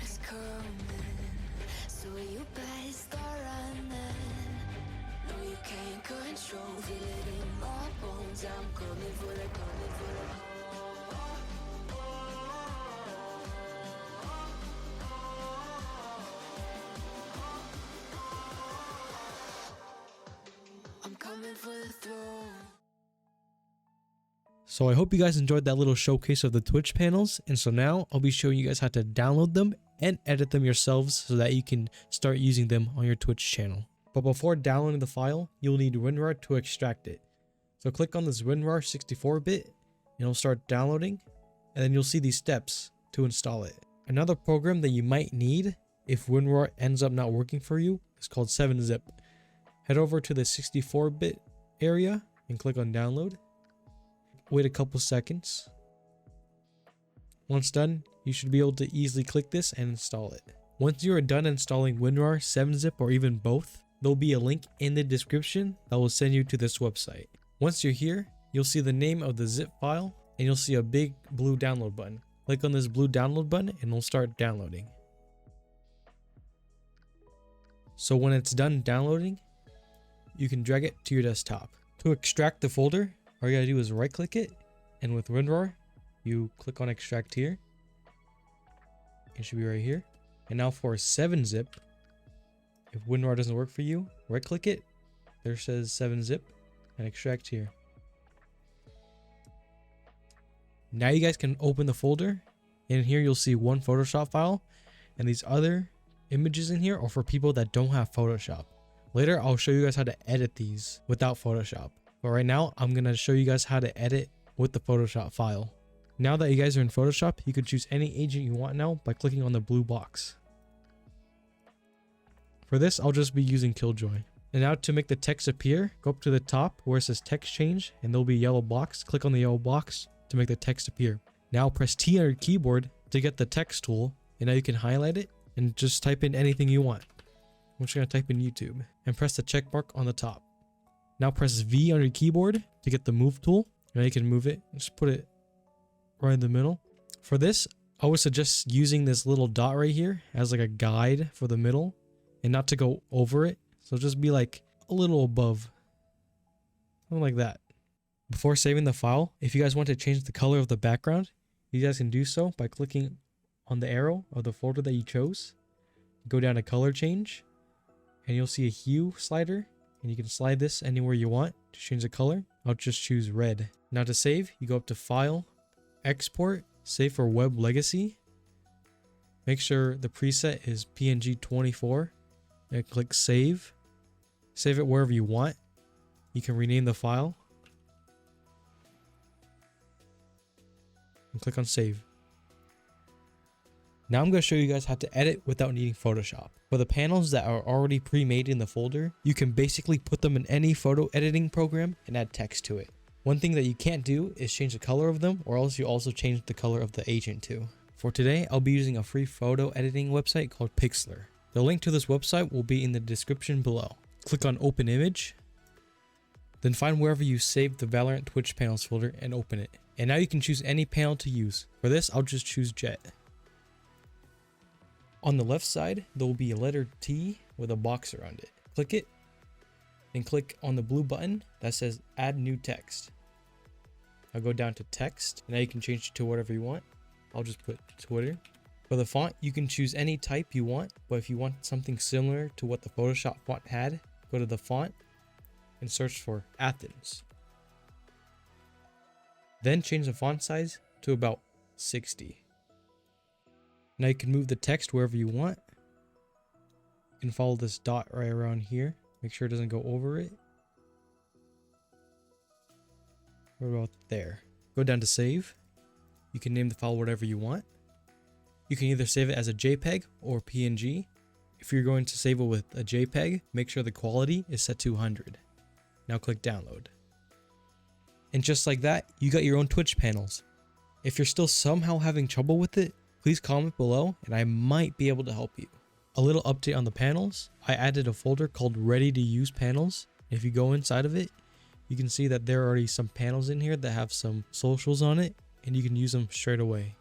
is coming, so you better start running. No, you can't control, feel it in my bones. I'm coming for the, coming for the. I'm coming for the throne. So I hope you guys enjoyed that little showcase of the Twitch panels, and so now I'll be showing you guys how to download them and edit them yourselves so that you can start using them on your Twitch channel. But before downloading the file, you'll need WinRAR to extract it. So click on this WinRAR 64-bit and it'll start downloading, and then you'll see these steps to install it. Another program that you might need if WinRAR ends up not working for you is called 7-Zip. Head over to the 64-bit area and click on download. Wait a couple seconds. Once done, you should be able to easily click this and install it. Once you are done installing WinRAR, 7-Zip, or even both, there'll be a link in the description that will send you to this website. Once you're here, you'll see the name of the zip file and you'll see a big blue download button. Click on this blue download button and it'll start downloading. So when it's done downloading, you can drag it to your desktop. To extract the folder, all you gotta do is right click it, and with WinRAR, you click on extract here. It should be right here. And now for 7-Zip, if WinRAR doesn't work for you, right click it, there says 7-Zip, and extract here. Now you guys can open the folder, and here you'll see one Photoshop file, and these other images in here are for people that don't have Photoshop. Later, I'll show you guys how to edit these without Photoshop. But right now, I'm going to show you guys how to edit with the Photoshop file. Now that you guys are in Photoshop, you can choose any agent you want now by clicking on the blue box. For this, I'll just be using Killjoy. And now to make the text appear, go up to the top where it says text change, and there'll be a yellow box. Click on the yellow box to make the text appear. Now press T on your keyboard to get the text tool, and now you can highlight it and just type in anything you want. I'm just going to type in YouTube and press the check mark on the top. Now press V on your keyboard to get the move tool. Now you can move it. Just put it right in the middle. For this, I would suggest using this little dot right here as like a guide for the middle and not to go over it. So just be like a little above. Something like that. Before saving the file, if you guys want to change the color of the background, you guys can do so by clicking on the arrow of the folder that you chose. Go down to color change and you'll see a hue slider. And you can slide this anywhere you want to change the color. I'll just choose red. Now to save, you go up to File, Export, Save for Web Legacy. Make sure the preset is PNG24 and click Save. Save it wherever you want. You can rename the file. And click on Save. Now I'm going to show you guys how to edit without needing Photoshop. For the panels that are already pre-made in the folder, you can basically put them in any photo editing program and add text to it. One thing that you can't do is change the color of them, or else you also change the color of the agent too. For today, I'll be using a free photo editing website called Pixlr. The link to this website will be in the description below. Click on Open Image, then find wherever you saved the Valorant Twitch panels folder and open it. And now you can choose any panel to use. For this, I'll just choose Jet. On the left side, there will be a letter T with a box around it. Click it, and click on the blue button that says Add New Text. I'll go down to Text, and now you can change it to whatever you want. I'll just put Twitter. For the font, you can choose any type you want, but if you want something similar to what the Photoshop font had, go to the font and search for Athens. Then change the font size to about 60. Now you can move the text wherever you want. You can follow this dot right around here. Make sure it doesn't go over it. What about there? Go down to save. You can name the file whatever you want. You can either save it as a JPEG or PNG. If you're going to save it with a JPEG, make sure the quality is set to 100. Now click download. And just like that, you got your own Twitch panels. If you're still somehow having trouble with it, please comment below and I might be able to help you. A little update on the panels. I added a folder called Ready to Use Panels. If you go inside of it, you can see that there are already some panels in here that have some socials on it and you can use them straight away.